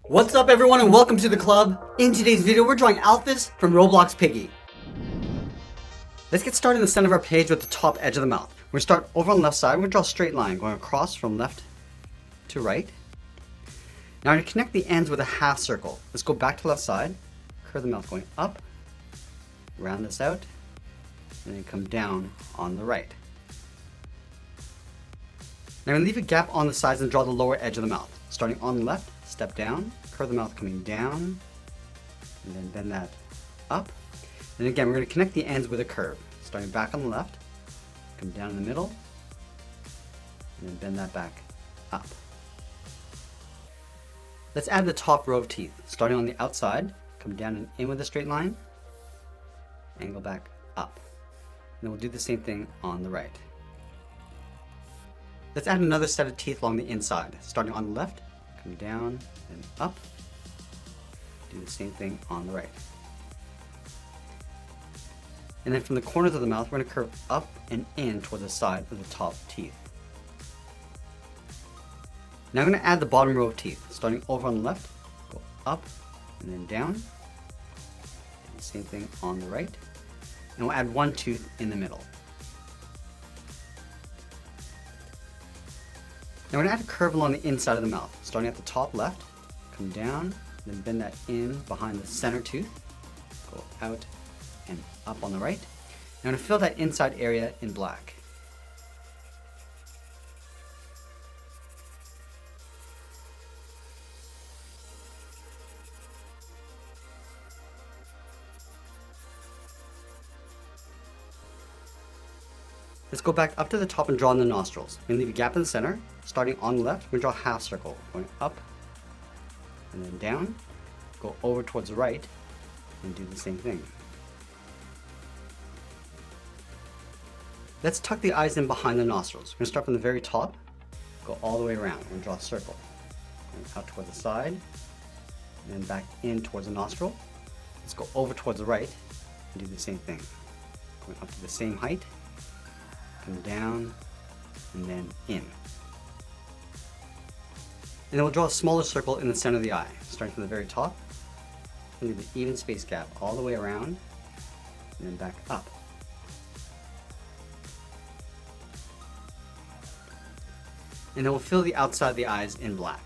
What's up everyone and welcome to the club. In today's video we're drawing Alfis from Roblox Piggy. Let's get started in the center of our page with the top edge of the mouth. We're going to start over on the left side. We're going to draw a straight line going across from left to right. Now I'm going to connect the ends with a half circle. Let's go back to the left side, curve the mouth going up, round this out, and then come down on the right. Now I'm going to leave a gap on the sides and draw the lower edge of the mouth. Starting on the left, step down, curve the mouth coming down, and then bend that up. And again, we're going to connect the ends with a curve. Starting back on the left, come down in the middle, and then bend that back up. Let's add the top row of teeth. Starting on the outside, come down and in with a straight line, angle back up. And then we'll do the same thing on the right. Let's add another set of teeth along the inside. Starting on the left, come down and up. Do the same thing on the right. And then from the corners of the mouth, we're going to curve up and in towards the side of the top teeth. Now I'm going to add the bottom row of teeth. Starting over on the left, go up and then down. Do the same thing on the right. And we'll add one tooth in the middle. Now we're going to add a curve along the inside of the mouth. Starting at the top left, come down, then bend that in behind the center tooth, go out and up on the right. Now I'm going to fill that inside area in black. Let's go back up to the top and draw in the nostrils. We're going to leave a gap in the center. Starting on the left, we're going to draw a half circle, going up and then down, go over towards the right, and do the same thing. Let's tuck the eyes in behind the nostrils. We're going to start from the very top, go all the way around. We're going to draw a circle, going out towards the side, and then back in towards the nostril. Let's go over towards the right, and do the same thing. Going up to the same height, come down, and then in. And then we'll draw a smaller circle in the center of the eye, starting from the very top. Leave an even space gap all the way around, and then back up. And then we'll fill the outside of the eyes in black.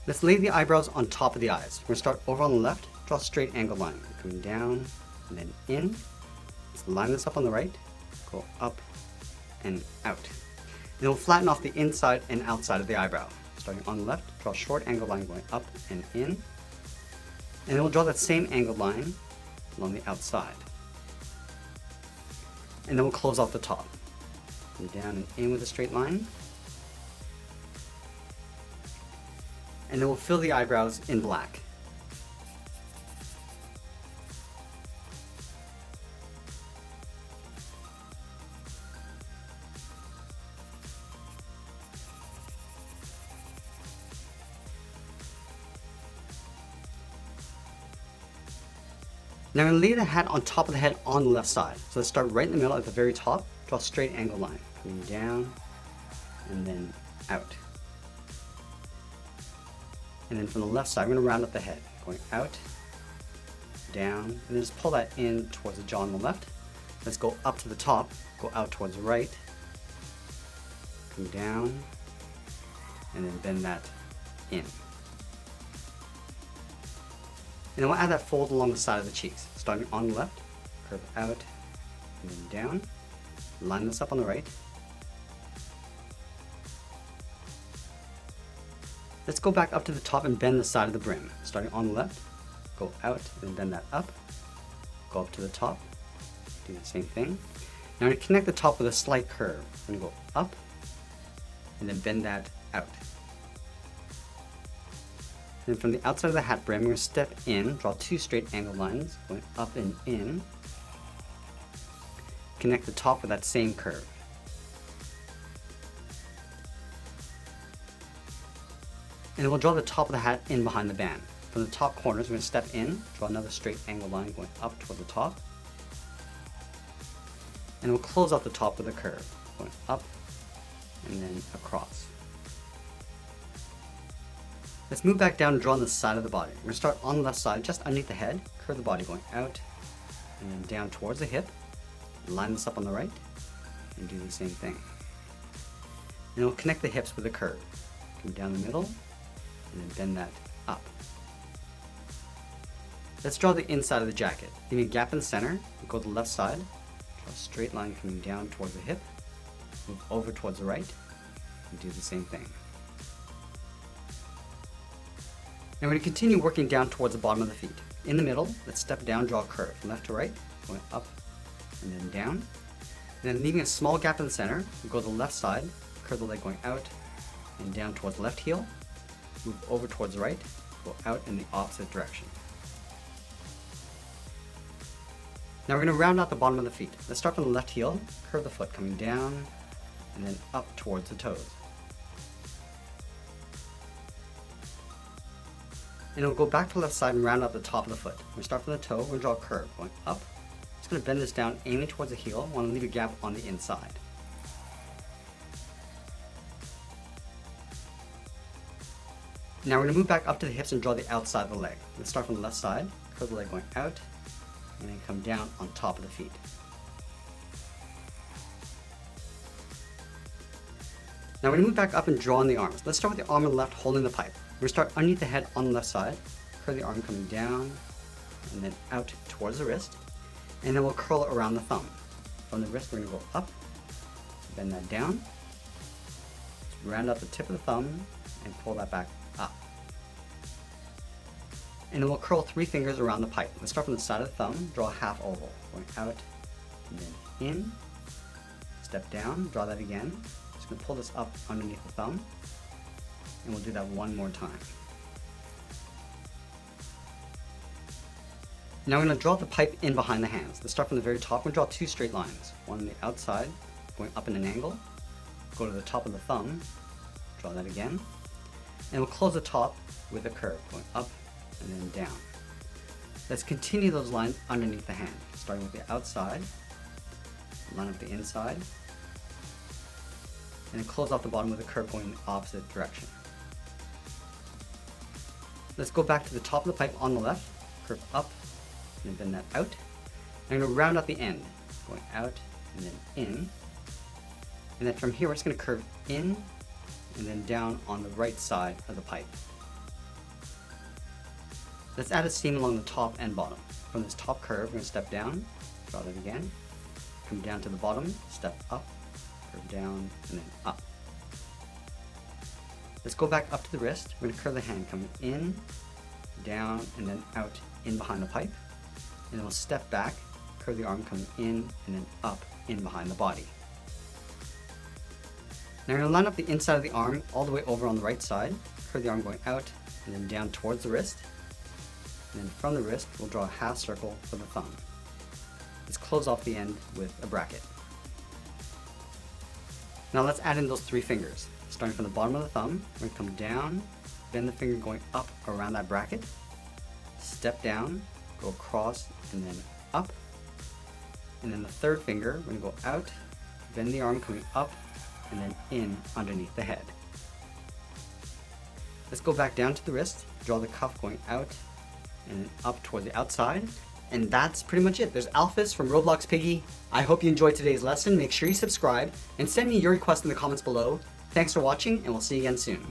Let's lay the eyebrows on top of the eyes. We're going to start over on the left, draw a straight angle line, coming down and then in. Let's line this up on the right, go up and out. And then we'll flatten off the inside and outside of the eyebrow. Starting on the left, draw a short angle line going up and in. And then we'll draw that same angled line along the outside. And then we'll close off the top. Come down and in with a straight line. And then we'll fill the eyebrows in black. Now I'm going to lay the hat on top of the head on the left side. So let's start right in the middle at the very top, draw a straight angle line, coming down and then out. And then from the left side, we're going to round up the head, going out, down, and then just pull that in towards the jaw on the left. Let's go up to the top, go out towards the right, come down, and then bend that in. And then we'll add that fold along the side of the cheeks. Starting on the left, curve out, and then down, line this up on the right, Let's go back up to the top and bend the side of the brim. Starting on the left, go out and bend that up. Go up to the top, do the same thing. Now we're going to connect the top with a slight curve. We're going to go up and then bend that out. Then from the outside of the hat brim, we're going to step in, draw 2 straight angled lines, going up and in. Connect the top with that same curve. And we'll draw the top of the hat in behind the band. From the top corners, we're going to step in, draw another straight angled line going up toward the top. And we'll close out the top with a curve, going up and then across. Let's move back down and draw on the side of the body. We're going to start on the left side, just underneath the head, curve the body going out and then down towards the hip. Line this up on the right and do the same thing. And we'll connect the hips with a curve. Come down the middle and then bend that up. Let's draw the inside of the jacket. Leaving a gap in the center, go to the left side, draw a straight line coming down towards the hip, move over towards the right, and do the same thing. Now we're going to continue working down towards the bottom of the feet. In the middle, let's step down, draw a curve from left to right, going up and then down. And then leaving a small gap in the center, we go to the left side, curve the leg going out and down towards the left heel, move over towards the right, go out in the opposite direction. Now we're going to round out the bottom of the feet. Let's start from the left heel, curve the foot coming down and then up towards the toes. And we'll go back to the left side and round out the top of the foot. We start from the toe, we're going to draw a curve going up. Just going to bend this down, aiming towards the heel. Want to leave a gap on the inside. Now we're going to move back up to the hips and draw the outside of the leg. Let's start from the left side, curve the leg going out, and then come down on top of the feet. Now we're going to move back up and draw on the arms. Let's start with the arm on the left holding the pipe. We're going to start underneath the head on the left side, curve the arm coming down, and then out towards the wrist, and then we'll curl it around the thumb. From the wrist we're going to go up, bend that down, round out the tip of the thumb, and pull that back up. And then we'll curl 3 fingers around the pipe. Let's start from the side of the thumb, draw a half oval, going out, and then in, step down, draw that again. Just going to pull this up underneath the thumb, and we'll do that one more time. Now we're going to draw the pipe in behind the hands. Let's start from the very top. We're going to draw 2 straight lines. One on the outside, going up in an angle. Go to the top of the thumb, draw that again. And we'll close the top with a curve, going up and then down. Let's continue those lines underneath the hand, starting with the outside, line up the inside, and then close off the bottom with a curve going in the opposite direction. Let's go back to the top of the pipe on the left, curve up, and then bend that out. I'm going to round out the end, going out and then in. And then from here, we're just going to curve in and then down on the right side of the pipe. Let's add a seam along the top and bottom. From this top curve, we're going to step down, draw that again, come down to the bottom, step up, curve down, and then up. Let's go back up to the wrist. We're going to curve the hand coming in, down, and then out in behind the pipe. And then we'll step back, curve the arm coming in, and then up in behind the body. Now we're going to line up the inside of the arm all the way over on the right side, curve the arm going out, and then down towards the wrist. And then from the wrist, we'll draw a half circle for the thumb. Let's close off the end with a bracket. Now let's add in those 3 fingers. Starting from the bottom of the thumb, we're going to come down, bend the finger going up around that bracket, step down, go across, and then up. And then the 3rd finger, we're going to go out, bend the arm coming up, and then in underneath the head. Let's go back down to the wrist, draw the cuff going out, and then up towards the outside. And that's pretty much it. There's Alfis from Roblox Piggy. I hope you enjoyed today's lesson. Make sure you subscribe and send me your requests in the comments below. Thanks for watching, and we'll see you again soon.